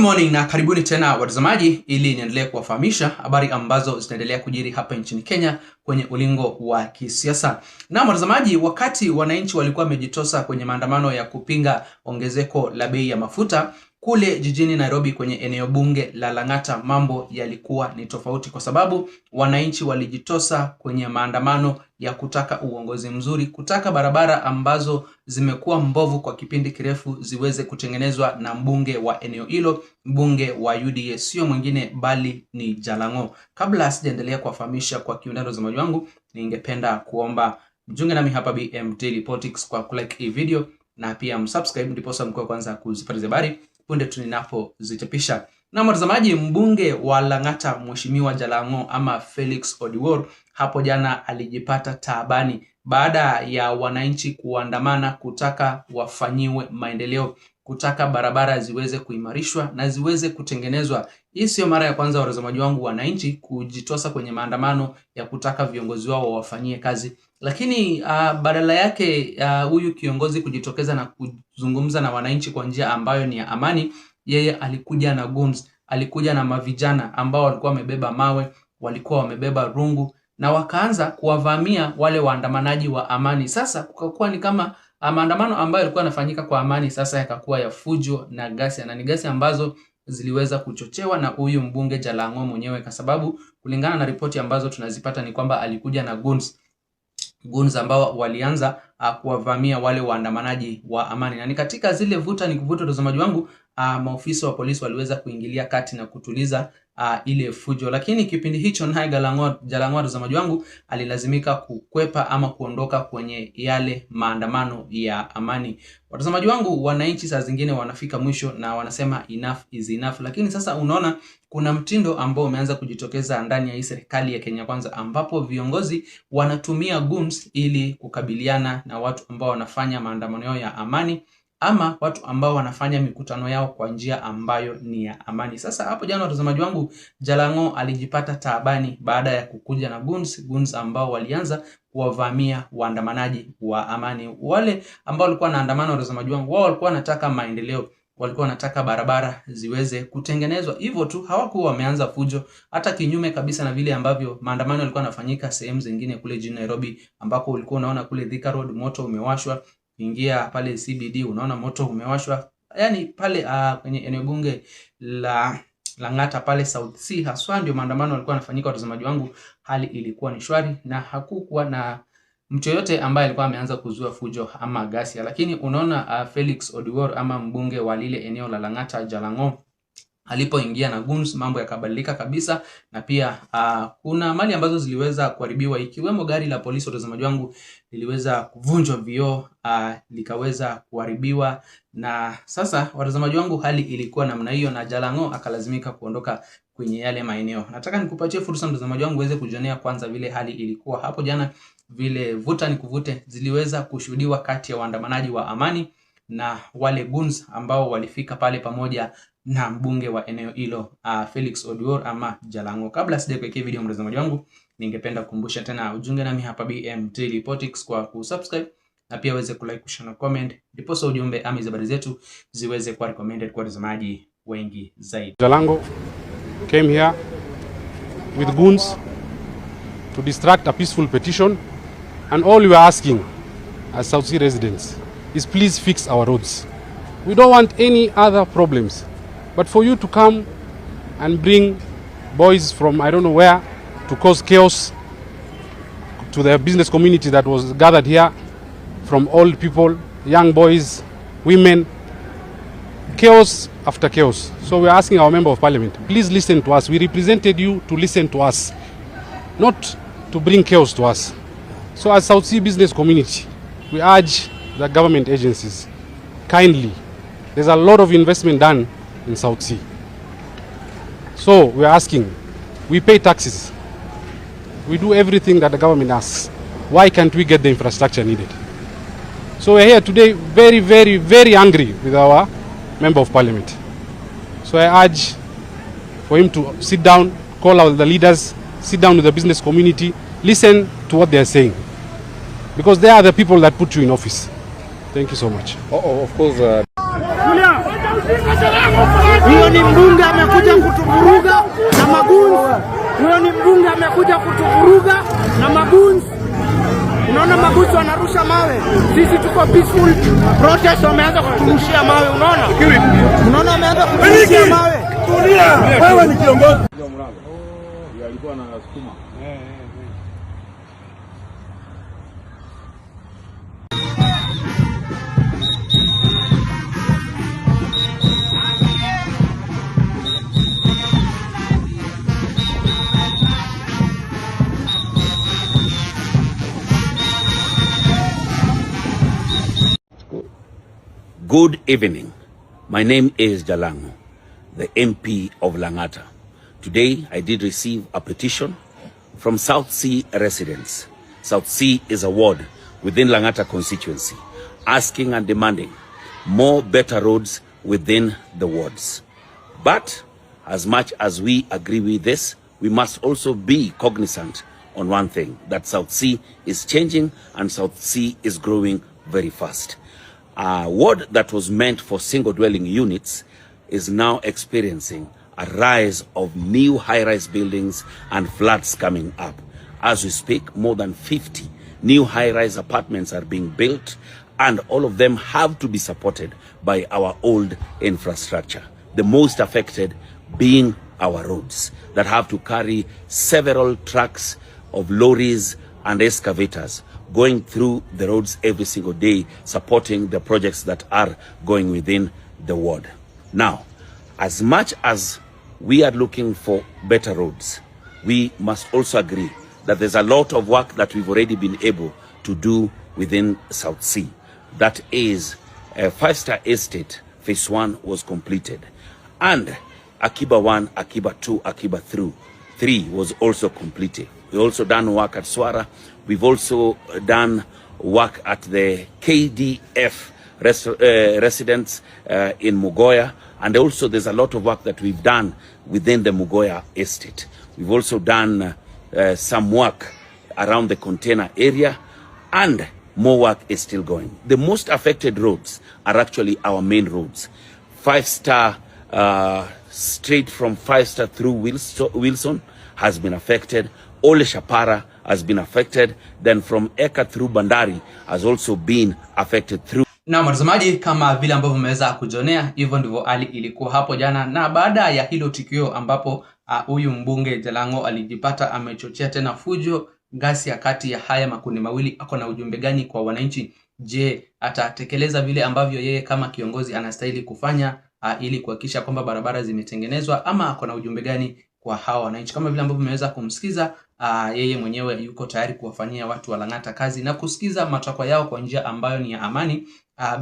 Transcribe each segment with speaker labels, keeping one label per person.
Speaker 1: morning na karibuni tena watazamaji, ili niendelee kuwafahamisha habari ambazo zinaendelea kujiri hapa nchini Kenya kwenye ulingo wa kisiasa. Na watazamaji, wakati wananchi walikuwa wamejitosa kwenye maandamano ya kupinga ongezeko la bei ya mafuta kule jijini Nairobi kwenye eneo bunge la Lang'ata, mambo yalikuwa ni tofauti, kwa sababu wananchi walijitosa kwenye maandamano ya kutaka uongozi mzuri, kutaka barabara ambazo zimekuwa mbovu kwa kipindi kirefu ziweze kutengenezwa na mbunge wa eneo hilo, mbunge wa UDA, sio mwingine bali ni Jalang'o. Kabla sijaendelea kuwafahamisha kwa kiundani watazamaji wangu, ningependa kuomba mjiunge nami hapa BM Daily Politics kwa kulike hii video na pia msubscribe, ndipo mkao kwanza kuzipata habari punde tu ninapozichapisha. Na watazamaji, mbunge wa Lang'ata Mheshimiwa Jalang'o ama Felix Odiwuor hapo jana alijipata taabani baada ya wananchi kuandamana kutaka wafanyiwe maendeleo, kutaka barabara ziweze kuimarishwa na ziweze kutengenezwa. Hii sio mara ya kwanza watazamaji wangu wananchi kujitosa kwenye maandamano ya kutaka viongozi wao wafanyie kazi, lakini badala yake huyu kiongozi kujitokeza na kuzungumza na wananchi kwa njia ambayo ni ya amani, yeye alikuja na guns, alikuja na mavijana ambao walikuwa wamebeba mawe, walikuwa wamebeba rungu, na wakaanza kuwavamia wale waandamanaji wa amani. Sasa kukakuwa ni kama maandamano ambayo yalikuwa yanafanyika kwa amani sasa yakakuwa ya fujo na ghasia, na ni ghasia ambazo ziliweza kuchochewa na huyu mbunge Jalang'o mwenyewe, kwa sababu kulingana na ripoti ambazo tunazipata ni kwamba alikuja na guns ambao walianza kuwavamia wale waandamanaji wa amani, na ni katika zile vuta ni kuvuta watazamaji wangu, maofisa wa polisi waliweza kuingilia kati na kutuliza ile fujo. Lakini kipindi hicho naye Jalang'o watazamaji wangu alilazimika kukwepa ama kuondoka kwenye yale maandamano ya amani. Watazamaji wangu, wananchi saa zingine wanafika mwisho na wanasema enough is enough, lakini sasa unaona kuna mtindo ambao umeanza kujitokeza ndani ya hii serikali ya Kenya Kwanza, ambapo viongozi wanatumia guns ili kukabiliana na watu ambao wanafanya maandamano yao ya amani ama watu ambao wanafanya mikutano yao kwa njia ambayo ni ya amani. Sasa hapo jana watazamaji wangu, Jalang'o alijipata taabani baada ya kukuja na guns ambao walianza kuwavamia waandamanaji wa amani. Wale ambao walikuwa wanaandamana watazamaji wangu, wao walikuwa wanataka maendeleo, walikuwa wanataka barabara ziweze kutengenezwa. Hivyo tu, hawakuwa wameanza fujo, hata kinyume kabisa na vile ambavyo maandamano yalikuwa yanafanyika sehemu zingine kule jijini Nairobi, ambako ulikuwa unaona kule Thika Road moto umewashwa, ingia pale CBD unaona moto umewashwa. Yani pale kwenye eneo bunge la Lang'ata pale South C haswa ndio maandamano yalikuwa yanafanyika watazamaji wangu. Hali ilikuwa ni shwari na hakukuwa na mtu yote ambaye alikuwa ameanza kuzua fujo ama ghasia. Lakini unaona Felix Odiwuor ama mbunge wa lile eneo la Lang'ata Jalang'o alipoingia na guns, mambo yakabadilika kabisa, na pia kuna mali ambazo ziliweza kuharibiwa, ikiwemo gari la polisi watazamaji wangu liliweza kuvunjwa vioo, likaweza kuharibiwa. Na sasa watazamaji wangu, hali ilikuwa namna hiyo na Jalang'o akalazimika kuondoka kwenye yale maeneo. Nataka nikupatie fursa mtazamaji wangu uweze kujionea kwanza vile hali ilikuwa hapo jana, vile vuta ni kuvute ziliweza kushuhudiwa kati ya waandamanaji wa amani na wale guns ambao walifika pale pamoja na mbunge wa eneo hilo Felix Odiwuor ama Jalang'o. Kabla sijakuwekea video mtazamaji wangu, ningependa kukumbusha tena ujunge nami hapa BM Daily Politics kwa kusubscribe na pia uweze kulike, kushare na comment, ndipo ujumbe ama habari zetu ziweze kuwa recommended kwa watazamaji wengi zaidi.
Speaker 2: Jalang'o came here with guns to distract a peaceful petition, and all we are asking as South Sea residents is please fix our roads. We don't want any other problems, but for you to come and bring boys from I don't know where to cause chaos to the business community that was gathered here, from old people, young boys, women, chaos after chaos. So we are asking our member of parliament, please listen to us. We represented you to listen to us, not to bring chaos to us. So as South Sea business community, we urge the government agencies, kindly, there's a lot of investment done in South Sea. So we are asking, we pay taxes, we do everything that the government asks. Why can't we get the infrastructure needed? So we're here today very, very, very angry with our member of parliament. So I urge for him to sit down, call out the leaders, sit down with the business community, listen to what they're saying, because they are the people that put you in office. Thank you so much.
Speaker 3: Of course. Huyo ni mbunge amekuja kutuvuruga na magunzi. Huyo ni mbunge amekuja kutuvuruga na magunzi. Unaona magunzi wanarusha mawe. Sisi tuko peaceful protest, wameanza kuturushia mawe. Unaona wameanza kuturushia mawe. Tulia. Wewe ni kiongozi.
Speaker 4: Alikuwa anasukuma.
Speaker 5: Good evening. My name is Jalango, the MP of Langata. Today, I did receive a petition from South Sea residents. South Sea is a ward within Langata constituency, asking and demanding more better roads within the wards. But as much as we agree with this, we must also be cognizant on one thing, that South Sea is changing and South Sea is growing very fast. A ward that was meant for single dwelling units is now experiencing a rise of new high-rise buildings and flats coming up. As we speak, more than 50 new high-rise apartments are being built, and all of them have to be supported by our old infrastructure. The most affected being our roads that have to carry several trucks of lorries and excavators going through the roads every single day, supporting the projects that are going within the ward. Now, as much as we are looking for better roads, we must also agree that there's a lot of work that we've already been able to do within South Sea. That is, Five-Star Estate Phase 1 was completed, and Akiba 1, Akiba 2, Akiba 3 was also completed. We also done work at Swara. We've also done work at the KDF residents in Mugoya, and also there's a lot of work that we've done within the Mugoya estate. We've also done some work around the container area, and more work is still going. The most affected roads are actually our main roads. Five-Star, straight from Five-Star through Wilson has been affected. Ole Shapara has been affected. Then from Eka through Bandari has also been affected through.
Speaker 1: Na mtazamaji, kama vile ambavyo mmeweza kujionea, hivyo ndivyo hali ilikuwa hapo jana, na baada ya hilo tukio ambapo huyu mbunge Jalango alijipata amechochea tena fujo, ghasia kati ya haya makundi mawili, ako na ujumbe gani kwa wananchi? Je, atatekeleza vile ambavyo yeye kama kiongozi anastahili kufanya ili kuhakikisha kwamba barabara zimetengenezwa, ama ako na ujumbe gani kwa hawa wananchi? Kama vile ambavyo mmeweza kumsikiza, yeye mwenyewe yuko tayari kuwafanyia watu wa Langata kazi na kusikiza matakwa yao kwa njia ambayo ni ya amani,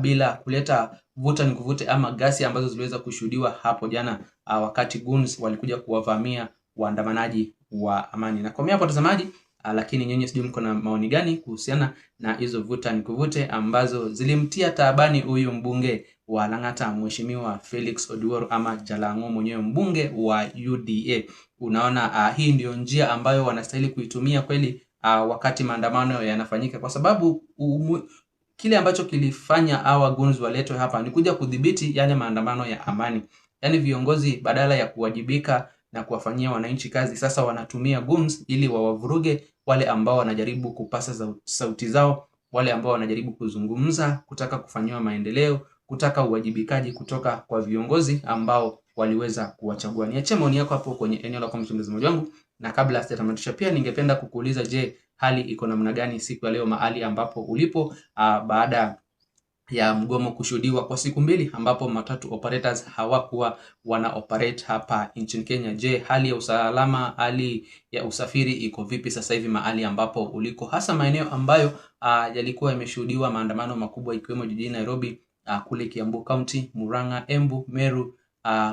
Speaker 1: bila kuleta vuta ni kuvute ama ghasia ambazo ziliweza kushuhudiwa hapo jana wakati goons walikuja kuwavamia waandamanaji wa amani. Na kwa mimi hapo watazamaji, lakini nyinyi sijui mko na maoni gani kuhusiana na hizo vuta ni kuvute ambazo zilimtia taabani huyu mbunge wa Langata, Mheshimiwa Felix Oduor ama Jalango mwenyewe, mbunge wa UDA. Unaona, hii ndio njia ambayo wanastahili kuitumia kweli wakati maandamano yanafanyika, kwa sababu kile ambacho kilifanya hawa goons waletwe hapa ni kuja kudhibiti yale maandamano ya amani. Yaani viongozi badala ya kuwajibika na kuwafanyia wananchi kazi, sasa wanatumia goons ili wawavuruge wale ambao wanajaribu kupasa sauti zao, wale ambao wanajaribu kuzungumza, kutaka kufanyiwa maendeleo, kutaka uwajibikaji kutoka kwa viongozi ambao waliweza kuwachagua. Niache maoni yako hapo kwenye eneo la comment mtazamaji wangu, na kabla sijatamatisha pia ningependa kukuuliza, je, hali iko namna gani siku ya leo mahali ambapo ulipo, baada ya mgomo kushuhudiwa kwa siku mbili ambapo matatu operators hawakuwa wana operate hapa nchini Kenya? Je, hali ya usalama, hali ya usafiri iko vipi sasa hivi mahali ambapo uliko, hasa maeneo ambayo yalikuwa yameshuhudiwa maandamano makubwa ikiwemo jijini Nairobi, kule Kiambu County, Murang'a, Embu, Meru,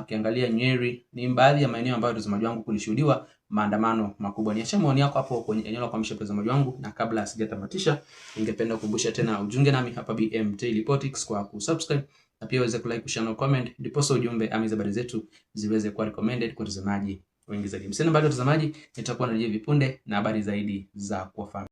Speaker 1: ukiangalia Nyeri, ni baadhi ya maeneo ambayo mtazamaji wangu kulishuhudiwa maandamano makubwa. Niache maoni yako hapo kwenye eneo la kuhamisha mtazamaji wangu, na kabla sijatamatisha ningependa kukumbusha tena ujunge nami hapa BM Daily Politics kwa kusubscribe, na pia uweze kulike, kushare na comment, ndipo ujumbe ama habari zetu ziweze kuwa recommended kwa watazamaji wengi zaidi. Msende mbali watazamaji, nitakuwa narejea vipunde na habari zaidi za kuwafahamu.